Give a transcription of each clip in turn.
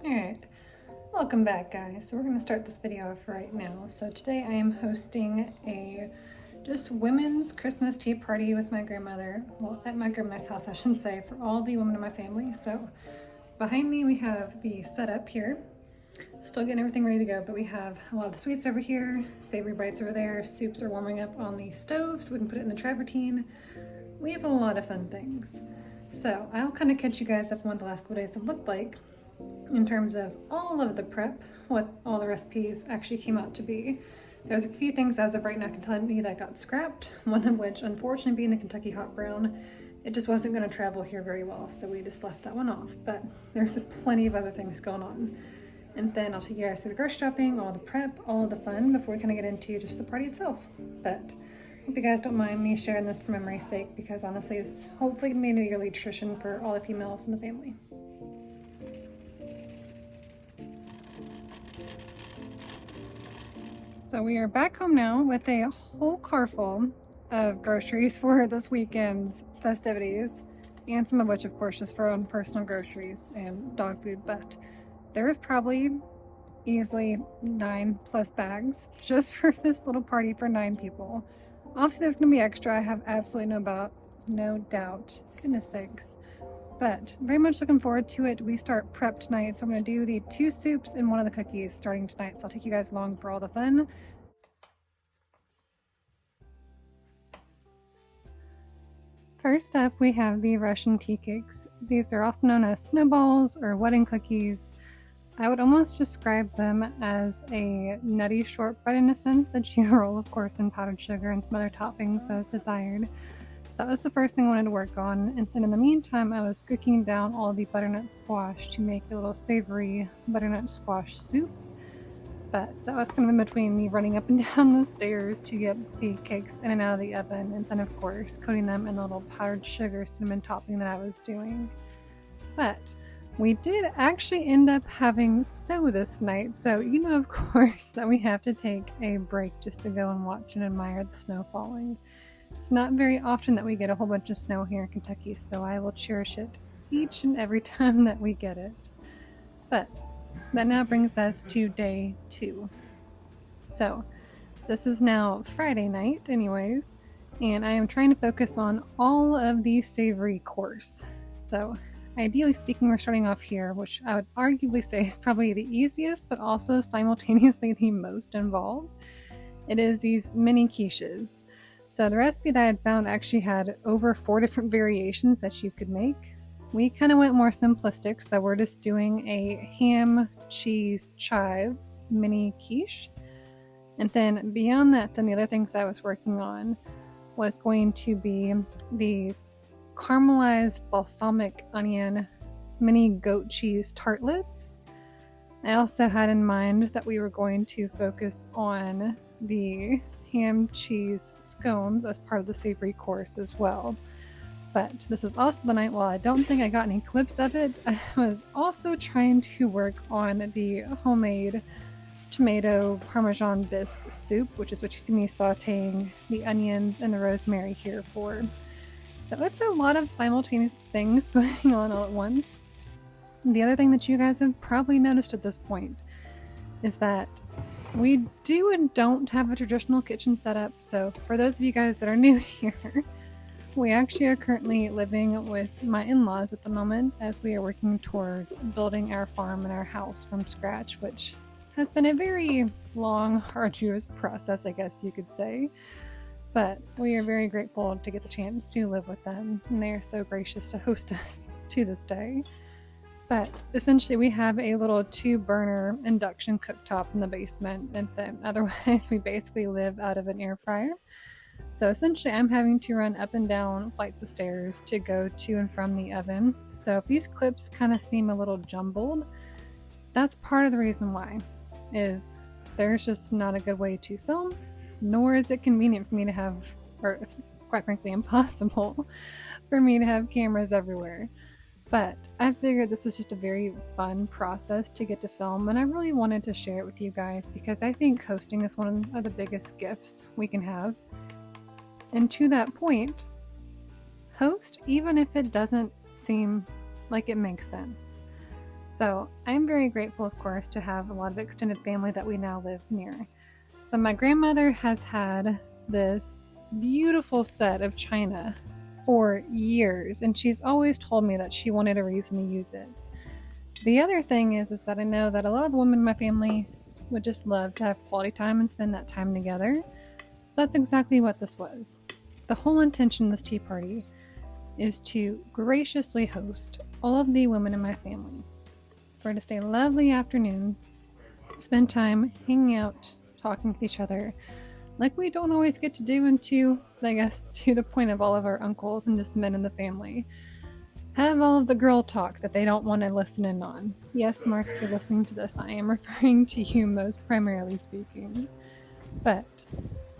Alright, welcome back guys. So we're going to start this video off right now. So today I am hosting a just women's Christmas tea party with my grandmother. Well, at my grandmother's house I should say, for all the women in my family. So behind me we have the setup here. Still getting everything ready to go, but we have a lot of the sweets over here, savory bites over there, soups are warming up on the stove so we can put it in the travertine. We have a lot of fun things. So I'll kind of catch you guys up on what the last couple days have looked like in terms of all of the prep, what all the recipes actually came out to be. There's a few things as of right now I can tell you that got scrapped, one of which unfortunately being the Kentucky hot brown, it just wasn't going to travel here very well, so we just left that one off. But there's plenty of other things going on. And then I'll take you guys through the grocery shopping, all the prep, all the fun before we kind of get into just the party itself. But hope you guys don't mind me sharing this for memory's sake, because honestly it's hopefully going to be a new yearly tradition for all the females in the family. So we are back home now with a whole car full of groceries for this weekend's festivities, and some of which of course just for our own personal groceries and dog food, but there is probably easily 9+ bags just for this little party for 9 people. Obviously there's going to be extra, I have absolutely no doubt, goodness sakes. But very much looking forward to it. We start prep tonight, so I'm going to do the 2 soups and 1 of the cookies starting tonight. So I'll take you guys along for all the fun. First up, we have the Russian tea cakes. These are also known as snowballs or wedding cookies. I would almost describe them as a nutty shortbread in a sense that you roll, of course, in powdered sugar and some other toppings as desired. So that was the first thing I wanted to work on, and then in the meantime I was cooking down all the butternut squash to make a little savory butternut squash soup. But that was kind of in between me running up and down the stairs to get the cakes in and out of the oven, and then of course coating them in the little powdered sugar cinnamon topping that I was doing. But we did actually end up having snow this night, so you know of course that we have to take a break just to go and watch and admire the snow falling. It's not very often that we get a whole bunch of snow here in Kentucky, so I will cherish it each and every time that we get it. But that now brings us to day 2. So this is now Friday night anyways, and I am trying to focus on all of the savory course. So ideally speaking, we're starting off here, which I would arguably say is probably the easiest, but also simultaneously the most involved. It is these mini quiches. So the recipe that I had found actually had over 4 different variations that you could make. We kind of went more simplistic, so we're just doing a ham, cheese, chive mini quiche. And then beyond that, then the other things I was working on was going to be these caramelized balsamic onion mini goat cheese tartlets. I also had in mind that we were going to focus on the ham cheese scones as part of the savory course as well. But this is also the night, while I don't think I got any clips of it, I was also trying to work on the homemade tomato parmesan bisque soup, which is what you see me sauteing the onions and the rosemary here for. So it's a lot of simultaneous things going on all at once. The other thing that you guys have probably noticed at this point is that we do and don't have a traditional kitchen setup. So for those of you guys that are new here, we actually are currently living with my in-laws at the moment as we are working towards building our farm and our house from scratch, which has been a very long, arduous process, I guess you could say. But we are very grateful to get the chance to live with them, and they are so gracious to host us to this day. But essentially we have a little 2-burner induction cooktop in the basement, and then otherwise we basically live out of an air fryer. So essentially I'm having to run up and down flights of stairs to go to and from the oven. So if these clips kind of seem a little jumbled, that's part of the reason why, is there's just not a good way to film, nor is it convenient for me to have, or it's quite frankly impossible for me to have cameras everywhere. But I figured this was just a very fun process to get to film, and I really wanted to share it with you guys because I think hosting is one of the biggest gifts we can have. And to that point, host even if it doesn't seem like it makes sense. So I'm very grateful, of course, to have a lot of extended family that we now live near. So my grandmother has had this beautiful set of china for years, and she's always told me that she wanted a reason to use it. The other thing is that I know that a lot of the women in my family would just love to have quality time and spend that time together. So that's exactly what this was. The whole intention of this tea party is to graciously host all of the women in my family for it to stay a lovely afternoon, spend time hanging out, talking with each other, like we don't always get to do into, I guess, to the point of all of our uncles and just men in the family. Have all of the girl talk that they don't want to listen in on. Yes, Mark, if you're listening to this, I am referring to you most primarily speaking. But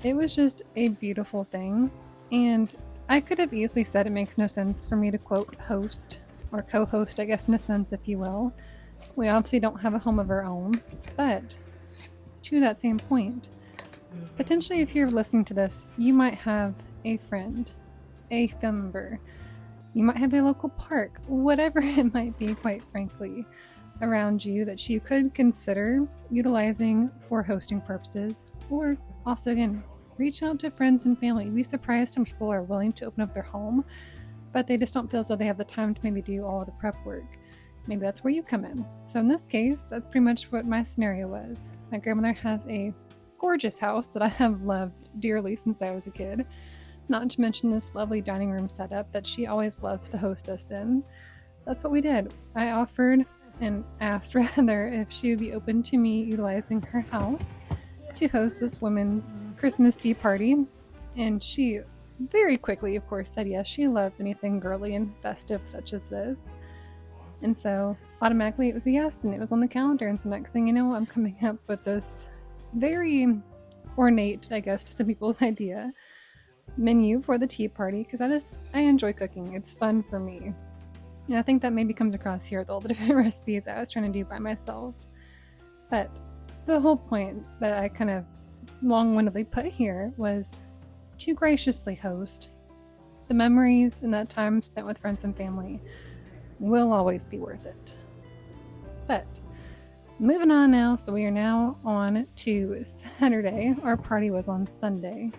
it was just a beautiful thing, and I could have easily said it makes no sense for me to quote host, or co-host, I guess, in a sense, if you will. We obviously don't have a home of our own, but to that same point, potentially if you're listening to this, you might have a friend, a family member, you might have a local park, whatever it might be, quite frankly, around you that you could consider utilizing for hosting purposes, or also, again, reach out to friends and family. You'd be surprised when people are willing to open up their home, but they just don't feel as though they have the time to maybe do all the prep work. Maybe that's where you come in. So in this case, that's pretty much what my scenario was. My grandmother has a gorgeous house that I have loved dearly since I was a kid. Not to mention this lovely dining room setup that she always loves to host us in. So that's what we did. I offered and asked rather if she would be open to me utilizing her house to host this women's Christmas tea party. And she very quickly, of course, said yes. She loves anything girly and festive such as this. And so automatically it was a yes, and it was on the calendar. And so next thing you know, I'm coming up with this very ornate, I guess, to some people's idea, menu for the tea party, because I enjoy cooking. It's fun for me. And I think that maybe comes across here with all the different recipes I was trying to do by myself. But the whole point that I kind of long-windedly put here was to graciously host. The memories and that time spent with friends and family will always be worth it. But moving on now, so we are now on to Saturday. Our party was on Sunday.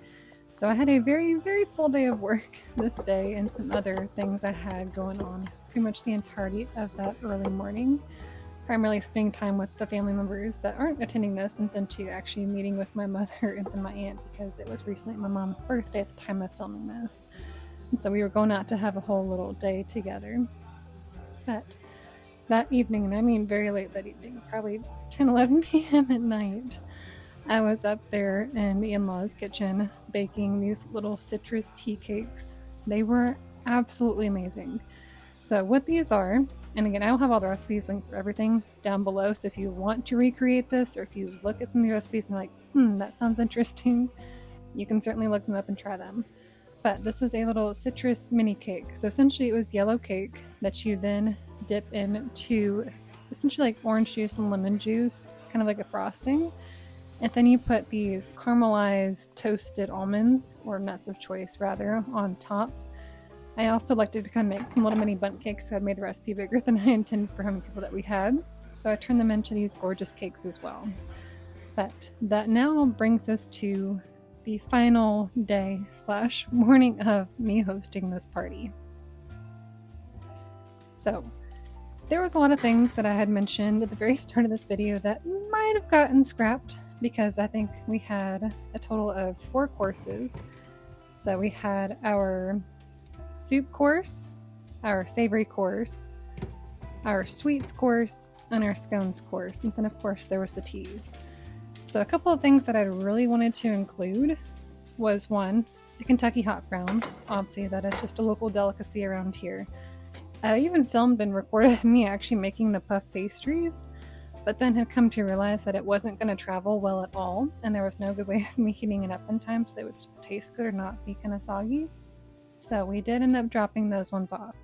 So I had a very, very full day of work this day and some other things I had going on pretty much the entirety of that early morning. Primarily spending time with the family members that aren't attending this, and then to actually meeting with my mother and then my aunt, because it was recently my mom's birthday at the time of filming this. And so we were going out to have a whole little day together. But that evening, and I mean very late that evening, probably 10, 11 p.m. at night, I was up there in the in-laws' kitchen baking these little citrus tea cakes. They were absolutely amazing. So what these are, and again, I'll have all the recipes linked for everything down below, so if you want to recreate this, or if you look at some of the recipes and you're like, that sounds interesting, you can certainly look them up and try them. But this was a little citrus mini cake. So essentially it was yellow cake that you then dip into essentially like orange juice and lemon juice, kind of like a frosting. And then you put these caramelized toasted almonds, or nuts of choice rather, on top. I also liked to kind of make some little mini bundt cakes, so I made the recipe bigger than I intended for how many people that we had. So I turned them into these gorgeous cakes as well. But that now brings us to the final day / morning of me hosting this party. So there was a lot of things that I had mentioned at the very start of this video that might have gotten scrapped, because I think we had a total of 4 courses. So we had our soup course, our savory course, our sweets course, and our scones course. And then of course there was the teas. So a couple of things that I really wanted to include was, one, the Kentucky hot brown. Obviously that is just a local delicacy around here. I even filmed and recorded me actually making the puff pastries, but then had come to realize that it wasn't going to travel well at all, and there was no good way of me heating it up in time so they would taste good or not be kind of soggy. So we did end up dropping those ones off.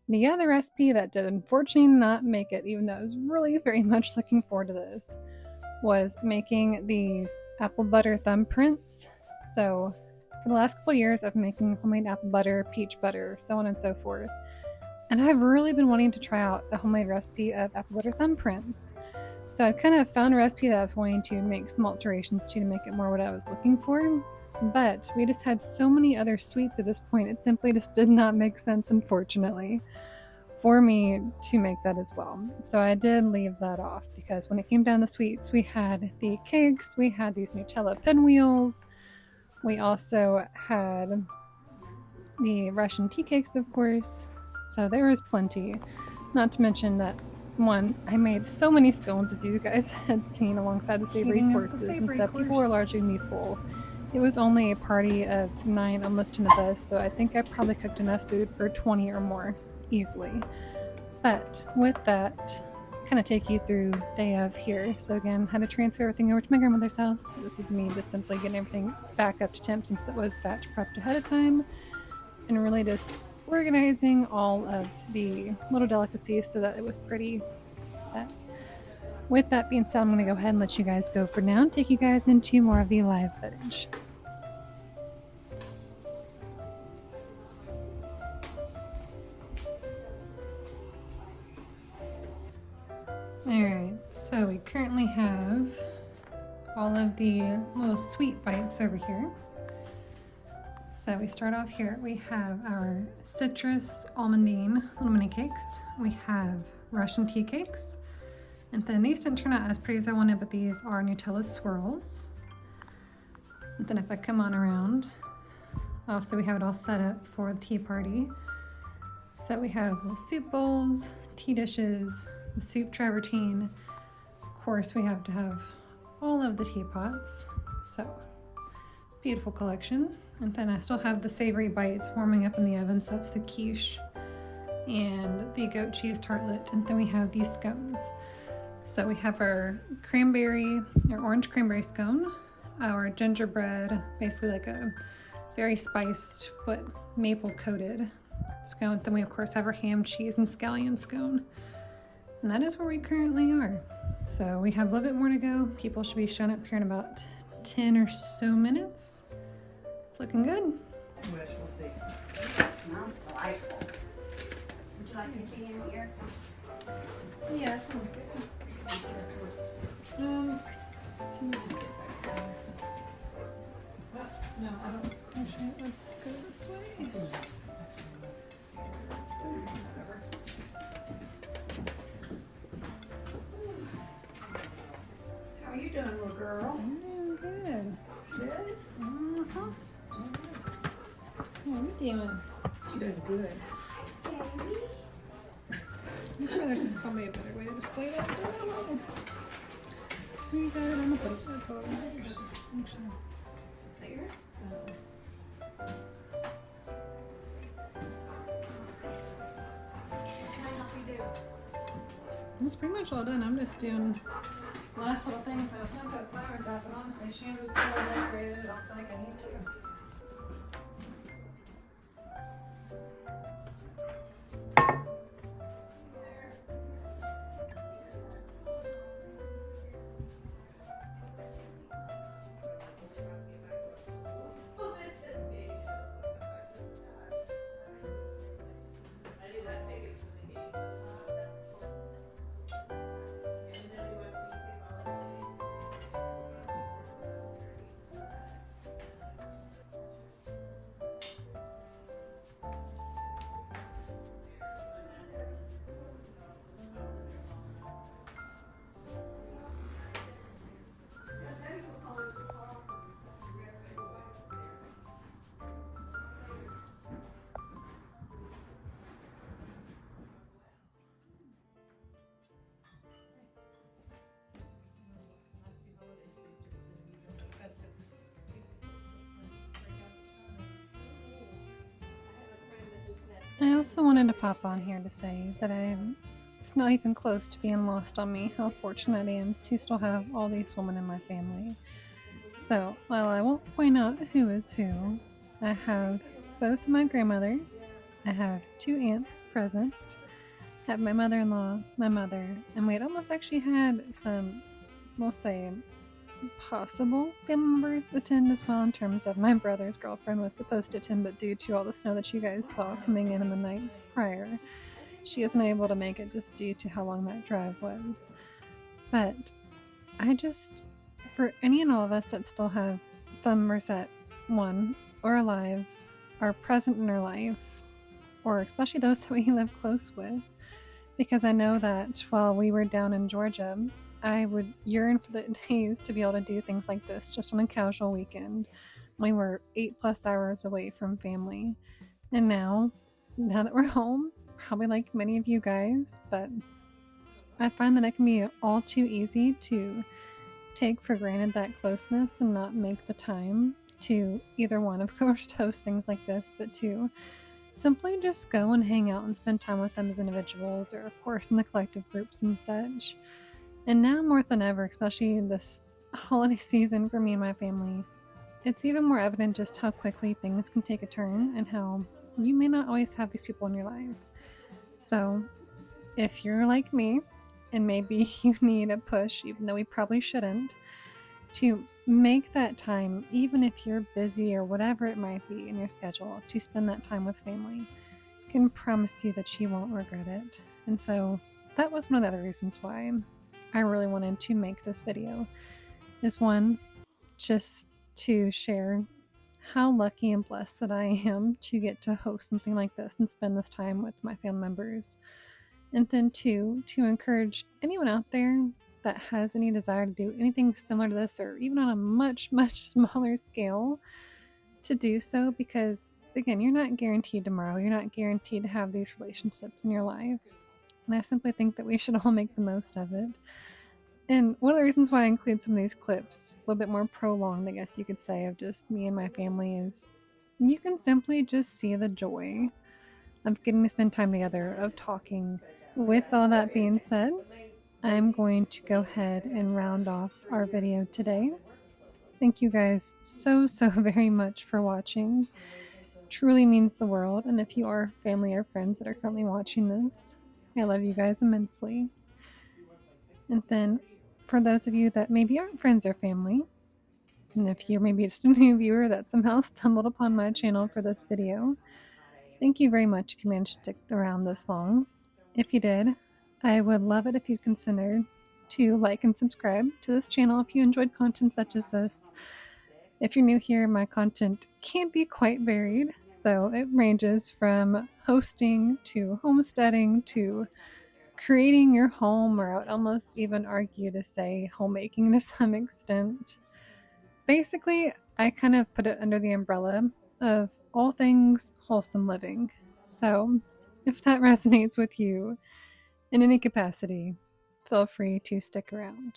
The other recipe that did unfortunately not make it, even though I was really very much looking forward to this, was making these apple butter thumbprints. So for the last couple years I've been making homemade apple butter, peach butter, so on and so forth. And I've really been wanting to try out the homemade recipe of apple butter thumbprints. So I kind of found a recipe that I was wanting to make some alterations to make it more what I was looking for. But we just had so many other sweets at this point, it simply just did not make sense, unfortunately, for me to make that as well. So I did leave that off because when it came down to sweets, we had the cakes, we had these Nutella pinwheels, we also had the Russian tea cakes, of course. So there was plenty. Not to mention that one, I made so many scones, as you guys had seen, alongside the savory courses, and so people were largely me full. It was only a party of 9, almost 10 of us, so I think I probably cooked enough food for 20 or more easily. But with that, kind of take you through day of here. So again, had to transfer everything over to my grandmother's house. This is me just simply getting everything back up to temp since it was batch prepped ahead of time, and really just organizing all of the little delicacies so that it was pretty. But with that being said, I'm going to go ahead and let you guys go for now and take you guys into more of the live footage. Alright, so we currently have all of the little sweet bites over here. So we start off here. We have our citrus almondine little mini cakes. We have Russian tea cakes. And then these didn't turn out as pretty as I wanted, but these are Nutella swirls. And then if I come on around, also we have it all set up for the tea party. So we have little soup bowls, tea dishes, the soup travertine. Of course, we have to have all of the teapots. So beautiful collection. And then I still have the savory bites warming up in the oven, so it's the quiche and the goat cheese tartlet. And then we have these scones. So we have our cranberry, or orange cranberry scone, our gingerbread, basically like a very spiced but maple coated scone. Then we of course have our ham, cheese, and scallion scone. And that is where we currently are. So we have a little bit more to go. People should be showing up here in about 10 or so minutes. It's looking good. We'll see. Smells delightful. Would you like to tea in here? Yeah, that sounds good. Can you just no, I don't. Actually, let's go this way. How are you doing, little girl? I'm doing good. Good? Uh-huh. How are you doing? You're doing good. I'm sure there's probably a better way to display that. You got it on the plate. That's all that matters. There? What can I help you do? It's pretty much all done. I'm just doing the last little things. I was going to put flowers out, but honestly, she has it so well decorated, I don't feel like I need to. I also wanted to pop on here to say that it's not even close to being lost on me how fortunate I am to still have all these women in my family. So, while I won't point out who is who, I have both my grandmothers, I have 2 aunts present, I have my mother-in-law, my mother, and we had almost actually had some, we'll say, possible family members attend as well, in terms of my brother's girlfriend was supposed to attend, but due to all the snow that you guys saw coming in the nights prior, she isn't able to make it just due to how long that drive was. But I just, for any and all of us that still have members that, one, or alive, are present in our life, or especially those that we live close with, because I know that while we were down in Georgia, I would yearn for the days to be able to do things like this just on a casual weekend. We were 8+ hours away from family. And now that we're home, probably like many of you guys, but I find that it can be all too easy to take for granted that closeness and not make the time to either one, of course, host things like this, but to simply just go and hang out and spend time with them as individuals, or of course in the collective groups and such. And now more than ever, especially in this holiday season for me and my family, it's even more evident just how quickly things can take a turn and how you may not always have these people in your life. So if you're like me, and maybe you need a push, even though we probably shouldn't, to make that time, even if you're busy or whatever it might be in your schedule, to spend that time with family, I can promise you that you won't regret it. And so that was one of the other reasons why I really wanted to make this video, is one, just to share how lucky and blessed that I am to get to host something like this and spend this time with my family members. And then two, to encourage anyone out there that has any desire to do anything similar to this, or even on a much, much smaller scale, to do so, because again, you're not guaranteed tomorrow. You're not guaranteed to have these relationships in your life. And I simply think that we should all make the most of it. And one of the reasons why I include some of these clips, a little bit more prolonged, I guess you could say, of just me and my family, is you can simply just see the joy of getting to spend time together, of talking. With all that being said, I'm going to go ahead and round off our video today. Thank you guys so very much for watching. Truly means the world. And if you are family or friends that are currently watching this, I love you guys immensely. And then for those of you that maybe aren't friends or family, and if you're maybe just a new viewer that somehow stumbled upon my channel for this video, thank you very much if you managed to stick around this long. If you did, I would love it if you'd consider to like and subscribe to this channel if you enjoyed content such as this. If you're new here, my content can be quite varied, so it ranges from hosting to homesteading to creating your home, or I would almost even argue to say homemaking to some extent. Basically, I kind of put it under the umbrella of all things wholesome living. So if that resonates with you in any capacity, feel free to stick around.